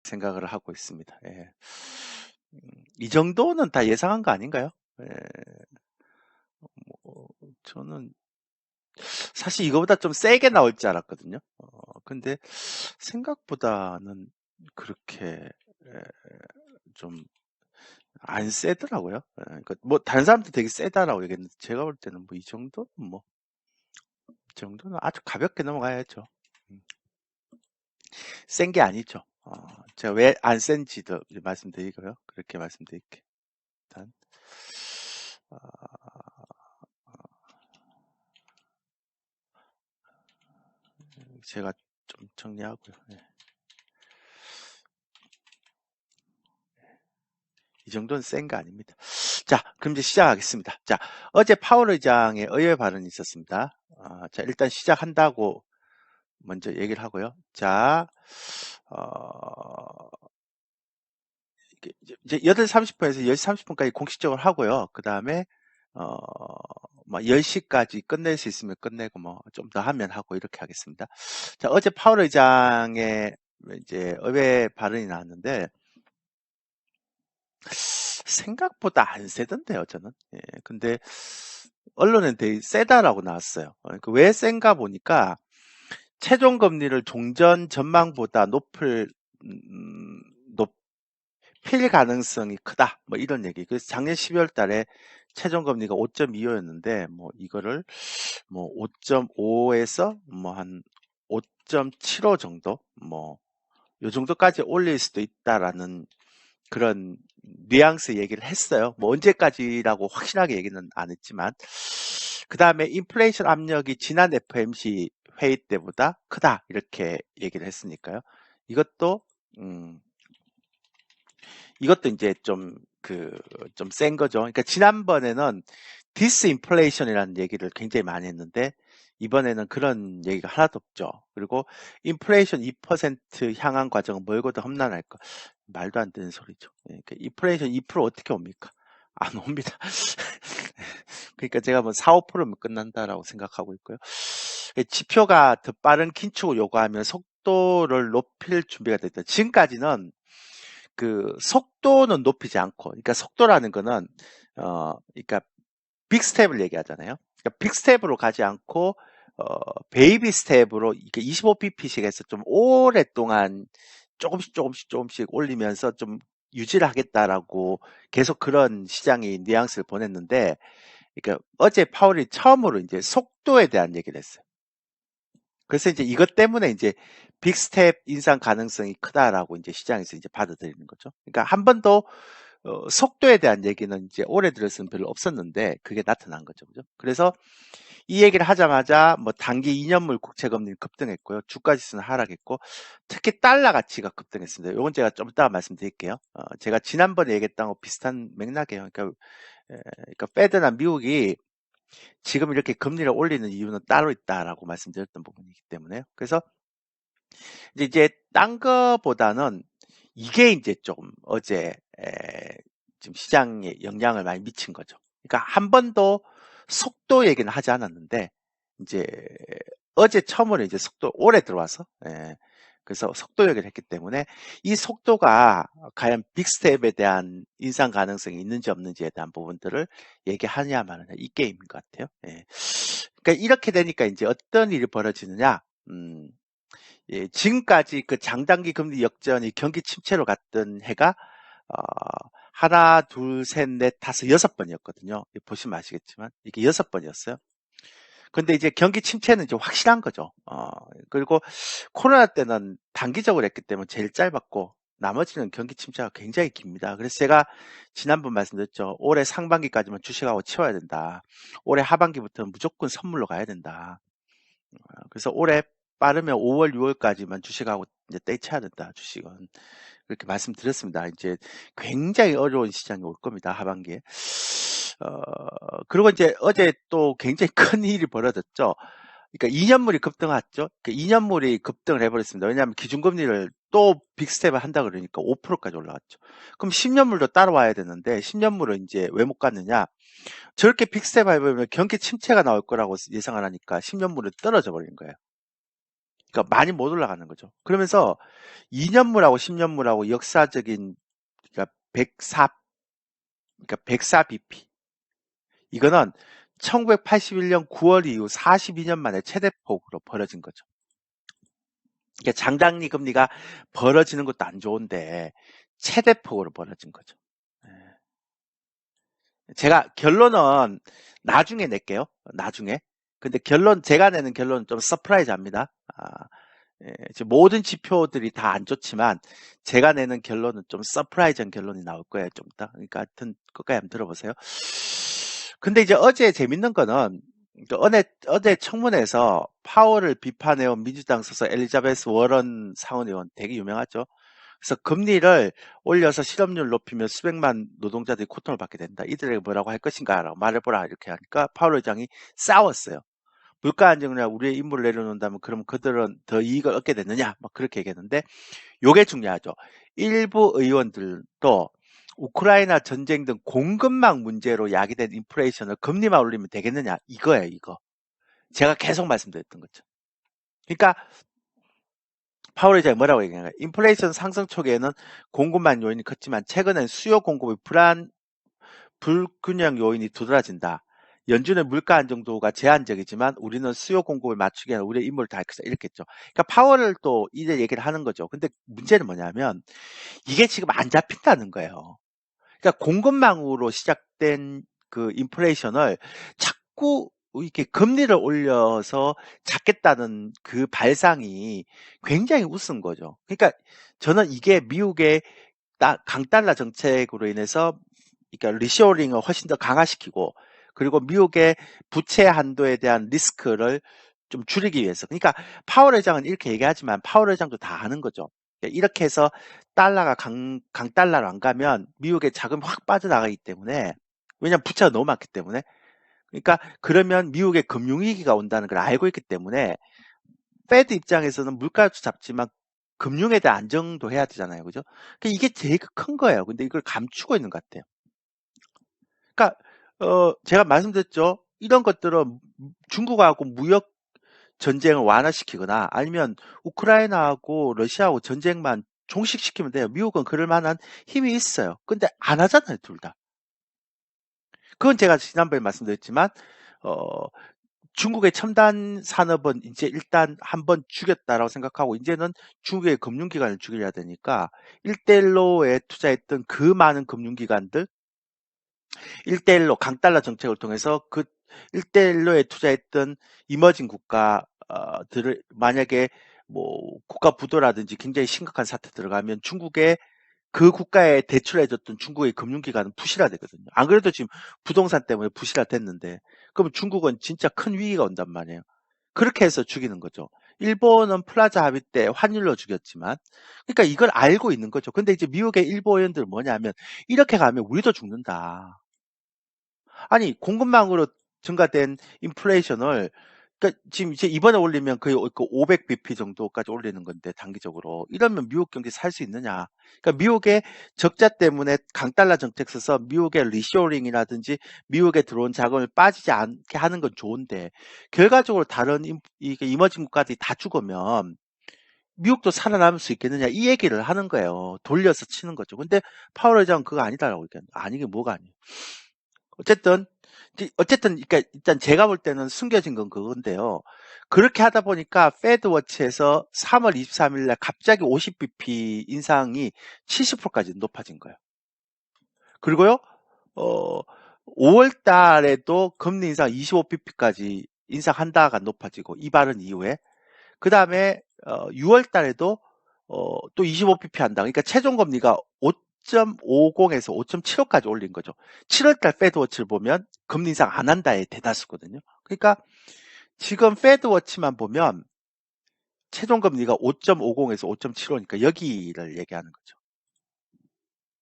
생각을 하고 있습니다. 예. 이 정도는 다 예상한 거 아닌가요? 예. 저는 사실 이거보다 좀 세게 나올 줄 알았거든요. 근데 생각보다는 그렇게 좀 안 세더라고요. 그러니까 뭐 다른 사람도 되게 세다라고 얘기했는데 제가 볼 때는 뭐 이 정도는 이 정도는 아주 가볍게 넘어가야죠. 센 게 아니죠. 제가 왜 안 센지도 말씀드리고요. 그렇게 말씀드릴게요. 일단 어, 제가 좀 정리하고요. 네. 이 정도는 센 거 아닙니다. 자, 그럼 이제 시작하겠습니다. 자, 어제 파월 의장의 의회 발언이 있었습니다. 자, 일단 시작한다고 먼저 얘기를 하고요. 자, 이제 8시 30분에서 10시 30분까지 공식적으로 하고요. 그 다음에, 뭐 10시까지 끝낼 수 있으면 끝내고 뭐 좀 더 하면 하고 이렇게 하겠습니다. 자, 어제 파월 의장의 이제 의회 발언이 나왔는데, 생각보다 안 세던데요, 저는. 예, 근데 언론은 되게 세다라고 나왔어요. 그왜 센가 보니까 최종 금리를 종전 전망보다 음, 높일 가능성이 크다. 뭐 이런 얘기. 그래서 작년 12월 달에 최종 금리가 5.25였는데 뭐 이거를 뭐 5.5에서 뭐 한 5.75 정도 뭐 요 정도까지 올릴 수도 있다라는 그런 뉘앙스 얘기를 했어요. 뭐 언제까지라고 확실하게 얘기는 안 했지만 그 다음에 인플레이션 압력이 지난 FMC 회의 때보다 크다 이렇게 얘기를 했으니까요. 이것도 음, 이것도 이제 좀 센 거죠. 그러니까 지난번에는 디스인플레이션이라는 얘기를 굉장히 많이 했는데 이번에는 그런 얘기가 하나도 없죠. 그리고 인플레이션 2% 향한 과정은 멀고도 험난할 거. 말도 안 되는 소리죠. 그러니까 인플레이션 2% 어떻게 옵니까? 안 옵니다. 그러니까 제가 뭐 4, 5%면 끝난다라고 생각하고 있고요. 지표가 더 빠른 긴축을 요구하면 속도를 높일 준비가 됐다. 지금까지는 그 속도는 높이지 않고, 그러니까 속도라는 거는 그러니까 빅 스텝을 얘기하잖아요. 그러니까 빅 스텝으로 가지 않고 베이비 스텝으로 이렇게 25pp씩 해서 좀 오랫동안 조금씩 올리면서 좀 유지를 하겠다라고 계속 그런 시장이 뉘앙스를 보냈는데, 그러니까 어제 파월이 처음으로 이제 속도에 대한 얘기를 했어요. 그래서 이제 이것 때문에 이제 빅스텝 인상 가능성이 크다라고 이제 시장에서 이제 받아들이는 거죠. 그러니까 한 번도 속도에 대한 얘기는 이제 올해 들어서는 별로 없었는데 그게 나타난 거죠. 그죠? 그래서 이 얘기를 하자마자 뭐 단기 2년물 국채금리 급등했고요. 주가 지수는 하락했고 특히 달러 가치가 급등했습니다. 이건 제가 좀 이따가 말씀드릴게요. 제가 지난번에 얘기했던 거 비슷한 맥락이에요. 그러니까 페드나 미국이 지금 이렇게 금리를 올리는 이유는 따로 있다라고 말씀드렸던 부분이기 때문에요. 그래서 이제 딴 거보다는 이게 이제 조금 어제 지금 시장에 영향을 많이 미친 거죠. 그러니까 한 번도 속도 얘기는 하지 않았는데 이제 어제 처음으로 이제 속도 올해 들어와서 그래서 속도 얘기를 했기 때문에 이 속도가 과연 빅스텝에 대한 인상 가능성이 있는지 없는지에 대한 부분들을 얘기하냐 마느냐 이 게임인 것 같아요. 그러니까 이렇게 되니까 이제 어떤 일이 벌어지느냐? 지금까지 그 장단기 금리 역전이 경기 침체로 갔던 해가 어, 하나, 둘, 셋, 넷, 다섯, 6번이었거든요. 보시면 아시겠지만 이게 6번이었어요. 근데 이제 경기 침체는 이제 확실한 거죠. 그리고 코로나 때는 단기적으로 했기 때문에 제일 짧았고 나머지는 경기 침체가 굉장히 깁니다. 그래서 제가 지난번 말씀드렸죠. 올해 상반기까지만 주식하고 치워야 된다. 올해 하반기부터는 무조건 선물로 가야 된다. 그래서 올해 빠르면 5월, 6월까지만 주식하고 이제 떼쳐야 된다. 주식은 그렇게 말씀드렸습니다. 이제 굉장히 어려운 시장이 올 겁니다. 하반기에. 그리고 이제 어제 또 굉장히 큰 일이 벌어졌죠. 그러니까 2년물이 급등했죠. 그 2년물이 급등을 해버렸습니다. 왜냐하면 기준금리를 또 빅스텝을 한다 그러니까 5%까지 올라갔죠. 그럼 10년물도 따라와야 되는데 10년물은 이제 왜 못 갔느냐? 저렇게 빅스텝 해보면 경기 침체가 나올 거라고 예상을 하니까 10년물은 떨어져 버린 거예요. 그러니까 많이 못 올라가는 거죠. 그러면서 2년물하고 10년물하고 역사적인 그러니까 104 그러니까 104 BP 이거는 1981년 9월 이후 42년 만에 최대폭으로 벌어진 거죠. 그러니까 장단기 금리가 벌어지는 것도 안 좋은데 최대폭으로 벌어진 거죠. 예. 제가 결론은 나중에 낼게요. 나중에. 근데 제가 내는 결론은 좀 서프라이즈합니다. 예, 모든 지표들이 다 안 좋지만 제가 내는 결론은 좀 서프라이즈한 결론이 나올 거예요. 좀 이따. 그러니까 하여튼 끝까지 한번 들어보세요. 근데 이제 어제 재밌는 거는 어제 청문회에서 파월을 비판해온 민주당 소속 엘리자베스 워런 상원의원 되게 유명하죠. 그래서 금리를 올려서 실업률 높이면 수백만 노동자들이 고통을 받게 된다. 이들에게 뭐라고 할 것인가라고 말해보라 이렇게 하니까 파월 의장이 싸웠어요. 물가 안정이나 우리의 임무를 내려놓는다면 그럼 그들은 더 이익을 얻게 되느냐 막 그렇게 얘기했는데 요게 중요하죠. 일부 의원들도 우크라이나 전쟁 등 공급망 문제로 야기된 인플레이션을 금리만 올리면 되겠느냐 이거예요. 이거 제가 계속 말씀드렸던 거죠. 그러니까 파월 의장이 뭐라고 얘기하냐. 인플레이션 상승 초기에는 공급망 요인이 컸지만 최근엔 수요 공급의 불균형 요인이 두드러진다. 연준의 물가 안정도가 제한적이지만 우리는 수요 공급을 맞추기 위한 우리의 임무를 다할 것이다. 이렇게 했죠. 그러니까 파월을 또 이제 얘기를 하는 거죠. 근데 문제는 뭐냐면 이게 지금 안 잡힌다는 거예요. 그러니까 공급망으로 시작된 그 인플레이션을 자꾸 이렇게 금리를 올려서 잡겠다는 그 발상이 굉장히 우스운 거죠. 그러니까 저는 이게 미국의 강달러 정책으로 인해서 그러니까 리쇼링을 훨씬 더 강화시키고 그리고 미국의 부채 한도에 대한 리스크를 좀 줄이기 위해서. 그러니까 파월 의장은 이렇게 얘기하지만 파월 의장도 다 아는 거죠. 이렇게 해서 달러가 강달러로 안 가면 미국의 자금이 확 빠져나가기 때문에 왜냐면 부채가 너무 많기 때문에 그러니까 그러면 미국의 금융위기가 온다는 걸 알고 있기 때문에 페드 입장에서는 물가도 잡지만 금융에 대한 안정도 해야 되잖아요. 그죠? 그러니까 이게 제일 큰 거예요. 근데 이걸 감추고 있는 것 같아요. 그러니까 제가 말씀드렸죠. 이런 것들은 중국하고 무역 전쟁을 완화시키거나 아니면 우크라이나하고 러시아하고 전쟁만 종식시키면 돼요. 미국은 그럴 만한 힘이 있어요. 근데 안 하잖아요, 둘 다. 그건 제가 지난번에 말씀드렸지만 어, 중국의 첨단 산업은 이제 일단 한번 죽였다라고 생각하고 이제는 중국의 금융기관을 죽여야 되니까 1대1로에 투자했던 그 많은 금융기관들 1대1로 강달러 정책을 통해서 그 1대1로에 투자했던 이머징 국가들을 만약에 뭐 국가 부도라든지 굉장히 심각한 사태 들어가면 중국의 그 국가에 대출해줬던 중국의 금융기관은 부실화되거든요. 안 그래도 지금 부동산 때문에 부실화됐는데 그럼 중국은 진짜 큰 위기가 온단 말이에요. 그렇게 해서 죽이는 거죠. 일본은 플라자 합의 때 환율로 죽였지만 그러니까 이걸 알고 있는 거죠. 근데 이제 미국의 일부 의원들은 뭐냐면 이렇게 가면 우리도 죽는다. 아니 공급망으로 증가된 인플레이션을 그러니까 지금 이제 이번에 올리면 거의 500bp 정도까지 올리는 건데 단기적으로 이러면 미국 경제 살 수 있느냐? 그러니까 미국의 적자 때문에 강달러 정책 써서 미국의 리쇼링이라든지 미국에 들어온 자금을 빠지지 않게 하는 건 좋은데 결과적으로 다른 이게 이머징 국가들이 다 죽으면 미국도 살아남을 수 있겠느냐 이 얘기를 하는 거예요. 돌려서 치는 거죠. 근데 파월 의장은 그거 아니다라고 얘기하는 아니게 뭐가 아니에요. 어쨌든 그러니까 일단 제가 볼 때는 숨겨진 건 그건데요. 그렇게 하다 보니까 페드워치에서 3월 23일 날 갑자기 50bp 인상이 70%까지 높아진 거예요. 그리고요, 5월 달에도 금리 인상 25bp까지 인상한다가 높아지고 이발은 이후에 그 다음에 6월 달에도 또 25bp 한다. 그러니까 최종 금리가 5.50에서 5.75까지 올린 거죠. 7월 달 페드워치를 보면 금리 인상 안 한다의 대다수거든요. 그러니까 지금 페드워치만 보면 최종 금리가 5.50에서 5.75니까 여기를 얘기하는 거죠.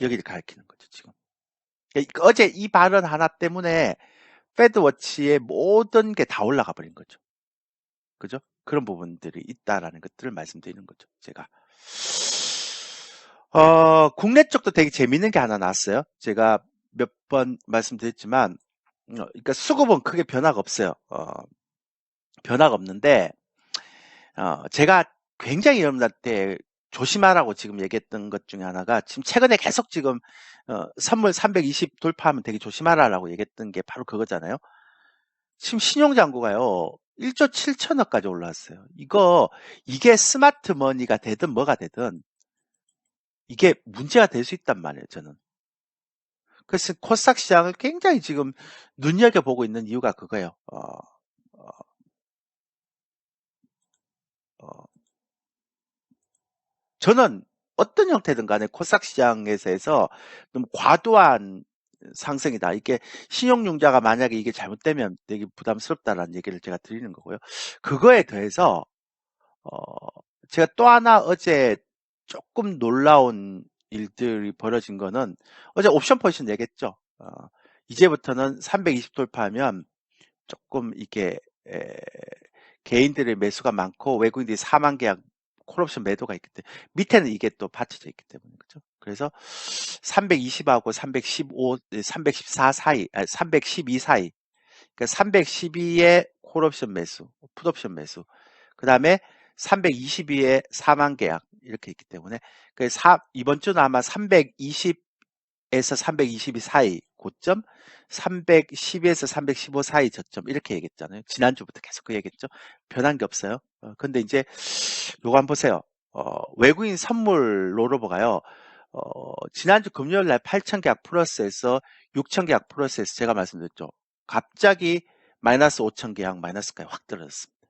여기를 가리키는 거죠, 지금. 그러니까 어제 이 발언 하나 때문에 페드워치의 모든 게 다 올라가 버린 거죠. 그죠? 그런 부분들이 있다라는 것들을 말씀드리는 거죠, 제가. 국내 쪽도 되게 재밌는 게 하나 나왔어요. 제가 몇 번 말씀드렸지만, 그러니까 수급은 크게 변화가 없어요. 변화가 없는데, 제가 굉장히 여러분들한테 조심하라고 지금 얘기했던 것 중에 하나가 지금 최근에 계속 지금 선물 320 돌파하면 되게 조심하라고 얘기했던 게 바로 그거잖아요. 지금 신용잔고가요 1조 7천억까지 올라왔어요. 이게 스마트 머니가 되든 뭐가 되든 이게 문제가 될 수 있단 말이에요, 저는. 그래서 코스닥 시장을 굉장히 지금 눈여겨보고 있는 이유가 그거예요. 어, 어, 저는 어떤 형태든 간에 코스닥 시장에서 너무 과도한 상승이다. 이게 신용융자가 만약에 이게 잘못되면 되게 부담스럽다라는 얘기를 제가 드리는 거고요. 그거에 더해서 어, 제가 또 하나 어제 조금 놀라운 일들이 벌어진 거는 어제 옵션 포지션 얘기했죠. 이제부터는 320 돌파하면 조금 이게 개인들의 매수가 많고 외국인들이 4만 계약 콜옵션 매도가 있기 때문에 밑에는 이게 또 받쳐져 있기 때문에 그죠. 그래서 320하고 315, 314 사이, 312 사이, 그러니까 312에 콜옵션 매수, 풋옵션 매수, 그 다음에 322에 4만 계약 이렇게 있기 때문에 이번 주는 아마 320에서 322 사이 고점, 310에서 315 사이 저점 이렇게 얘기했잖아요. 지난주부터 계속 그 얘기했죠. 변한 게 없어요. 근데 이제 요거 한번 보세요. 외국인 선물 롤오버가요. 지난주 금요일 날 8천 계약 플러스에서 6천 계약 플러스에서 제가 말씀드렸죠. 갑자기 마이너스 5천 계약 마이너스까지 확 떨어졌습니다.